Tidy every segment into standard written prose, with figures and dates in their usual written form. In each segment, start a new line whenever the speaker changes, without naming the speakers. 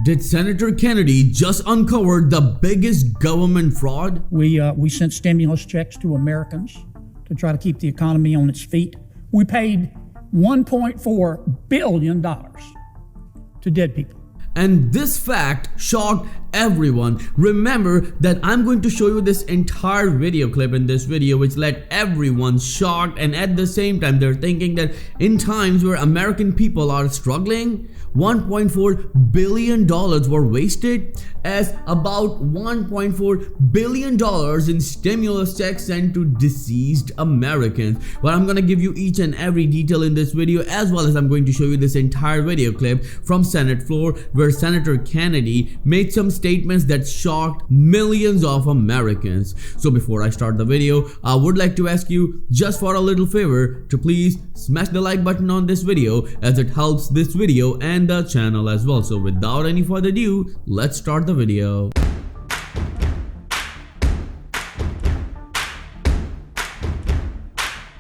Did Senator Kennedy just uncover the biggest government fraud?
We sent stimulus checks to Americans to try to keep the economy on its feet. We paid $1.4 billion to dead people.
And this fact shocked everyone. Remember that I'm going to show you this entire video clip in this video which left everyone shocked, and at the same time they're thinking that in times where American people are struggling, $1.4 billion were wasted, as about $1.4 billion in stimulus checks sent to deceased Americans. Well, I'm gonna give you each and every detail in this video, as well as I'm going to show you this entire video clip from Senate floor where Senator Kennedy made some statements that shocked millions of Americans. So before I start the video, I would like to ask you just for a little favor to please smash the like button on this video, as it helps this video and the channel as well. So without any further ado, let's start the video.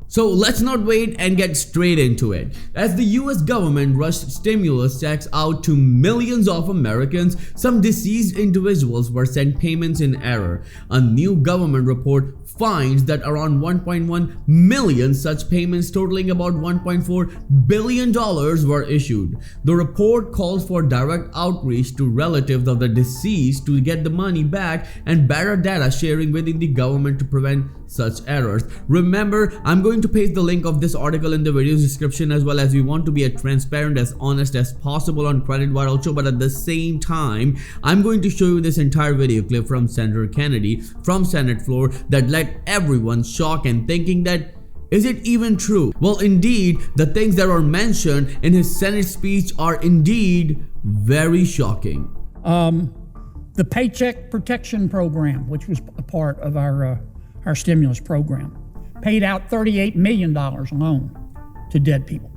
So let's not wait and get straight into it. As the US government rushed stimulus checks out to millions of Americans, some deceased individuals were sent payments in error. A new government report finds that around 1.1 million such payments totaling about $1.4 billion were issued. The report calls for direct outreach to relatives of the deceased to get the money back and better data sharing within the government to prevent such errors. Remember, I'm going to paste the link of this article in the video description, as well as we want to be as transparent, as honest as possible on Credit Viral Show, but at the same time, I'm going to show you this entire video clip from Senator Kennedy from Senate floor that let everyone shocked and thinking that, is it even true? Well, indeed, the things that are mentioned in his Senate speech are indeed very shocking.
The Paycheck Protection Program, which was a part of our stimulus program, paid out $38 million alone to dead people.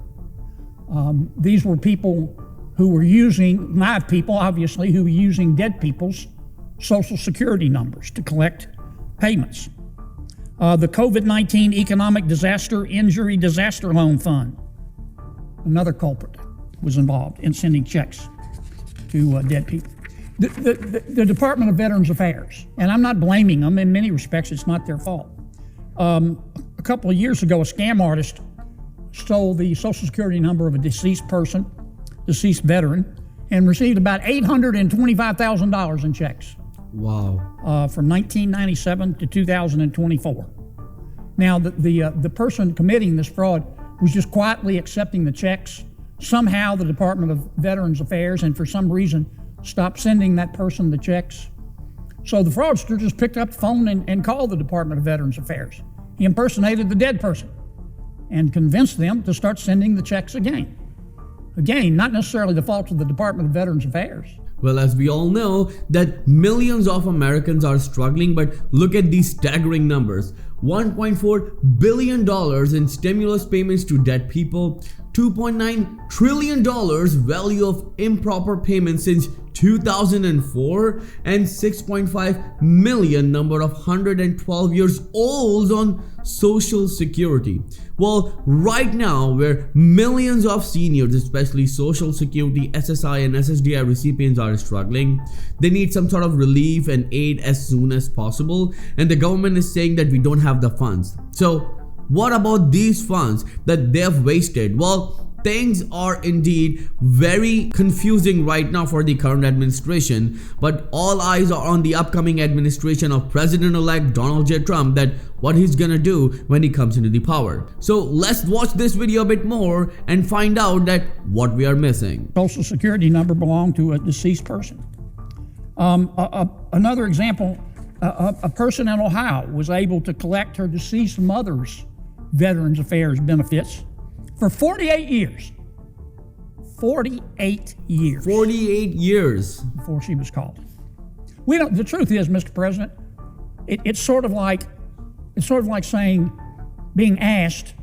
These were people who were using, live people obviously, who were using dead people's social security numbers to collect payments. The COVID-19 Economic Disaster Injury Disaster Loan Fund, another culprit, was involved in sending checks to dead people. The Department of Veterans Affairs, and I'm not blaming them, in many respects it's not their fault. A couple of years ago, a scam artist stole the social security number of a deceased veteran, and received about $825,000 in checks.
Wow.
From 1997 to 2024. Now, the person committing this fraud was just quietly accepting the checks. Somehow the Department of Veterans Affairs, and for some reason, stopped sending that person the checks. So the fraudster just picked up the phone and called the Department of Veterans Affairs. He impersonated the dead person and convinced them to start sending the checks again. Again, not necessarily the fault of the Department of Veterans Affairs.
Well, as we all know that millions of Americans are struggling, but look at these staggering numbers. $1.4 billion in stimulus payments to dead people, $2.9 trillion value of improper payments since 2004, and 6.5 million number of 112 years old on Social Security. Well, right now, where millions of seniors, especially Social Security, SSI and SSDI recipients are struggling, they need some sort of relief and aid as soon as possible, and the government is saying that we don't have the funds. So what about these funds that they've wasted? Well, things are indeed very confusing right now for the current administration, but all eyes are on the upcoming administration of President-elect Donald J. Trump, that what he's gonna do when he comes into the power. So let's watch this video a bit more and find out that what we are missing.
Social Security number belonged to a deceased person. Another example, a person in Ohio was able to collect her deceased mother's Veterans Affairs benefits for 48 years. 48 years.
48 years.
Before she was called. We don't, the truth is, Mr. President, it's sort of like saying, being asked,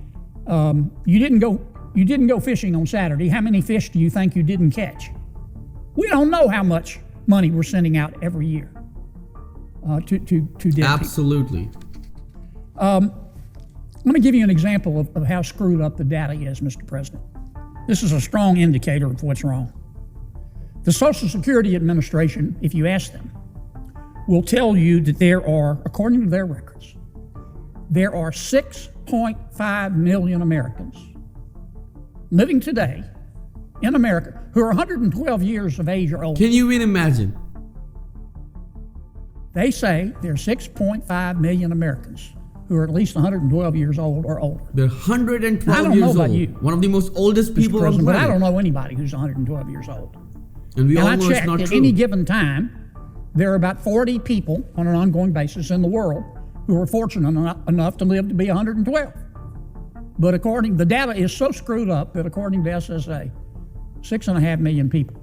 you didn't go fishing on Saturday. How many fish do you think you didn't catch? We don't know how much money we're sending out every year to dead
Absolutely.
people. Let me give you an example of how screwed up the data is, Mr. President. This is a strong indicator of what's wrong. The Social Security Administration, if you ask them, will tell you that there are, according to their records, there are 6.5 million Americans living today in America who are 112 years of age or older.
Can you even imagine?
They say there are 6.5 million Americans who are at least 112 years old or older.
They're 112
I don't know
years
about
old.
you,
One of the most oldest people on the
President, but I
planet.
don't know anybody who's 112 years old.
And we all
And I
know it's
checked,
not
at
true.
any given time, there are about 40 people on an ongoing basis in the world who are fortunate enough to live to be 112. But the data is so screwed up that according to SSA, 6.5 million people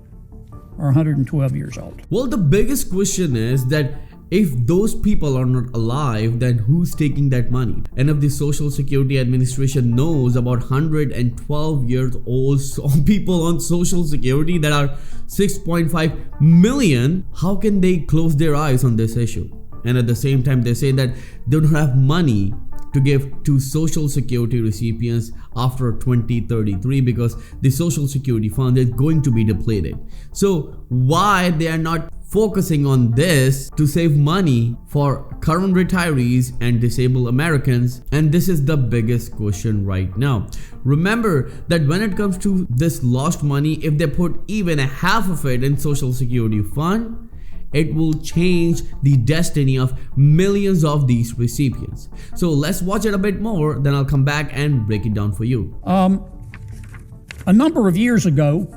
are 112 years old.
Well, the biggest question is that if those people are not alive, then who's taking that money? And if the Social Security Administration knows about 112 years old people on Social Security that are 6.5 million, how can they close their eyes on this issue? And at the same time, they say that they don't have money to give to Social Security recipients after 2033 because the Social Security fund is going to be depleted. So why they are not focusing on this to save money for current retirees and disabled Americans? And this is the biggest question right now. Remember that when it comes to this lost money, if they put even a half of it in Social Security fund, it will change the destiny of millions of these recipients. So let's watch it a bit more, then I'll come back and break it down for you.
A number of years ago,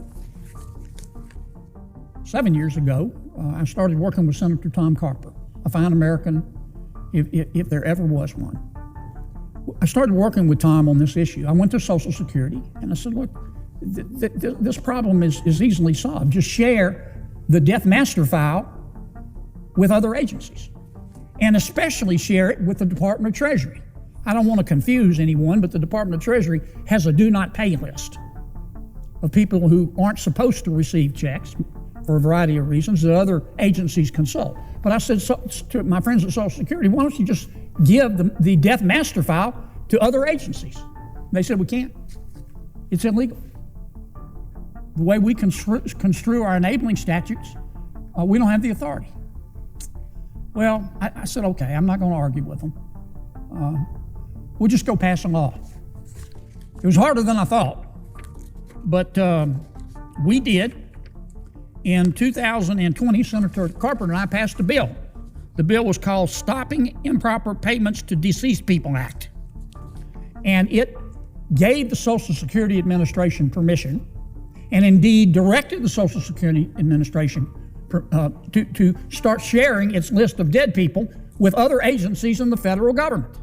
7 years ago, I started working with Senator Tom Carper, a fine American, if there ever was one. I started working with Tom on this issue. I went to Social Security and I said, look, this problem is easily solved. Just share the death master file with other agencies, and especially share it with the Department of Treasury. I don't want to confuse anyone, but the Department of Treasury has a do not pay list of people who aren't supposed to receive checks for a variety of reasons that other agencies consult. But I said to my friends at Social Security, why don't you just give the death master file to other agencies? They said, we can't. It's illegal. The way we construe our enabling statutes, we don't have the authority. Well, I said, okay, I'm not going to argue with them. We'll just go pass a law. It was harder than I thought, but we did. In 2020, Senator Carpenter and I passed a bill. The bill was called Stopping Improper Payments to Deceased People Act. And it gave the Social Security Administration permission, and indeed directed the Social Security Administration to start sharing its list of dead people with other agencies in the federal government.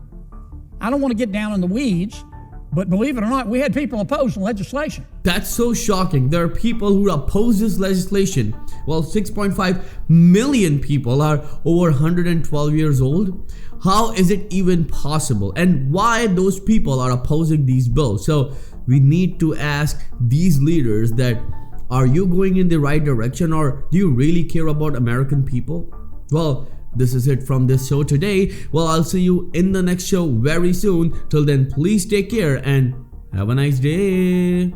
I don't want to get down in the weeds, but believe it or not, we had people oppose the legislation.
That's so shocking. There are people who oppose this legislation. Well, 6.5 million people are over 112 years old. How is it even possible? And why those people are opposing these bills? So we need to ask these leaders that, are you going in the right direction, or do you really care about American people? Well, this is it from this show today. Well, I'll see you in the next show very soon. Till then, please take care and have a nice day.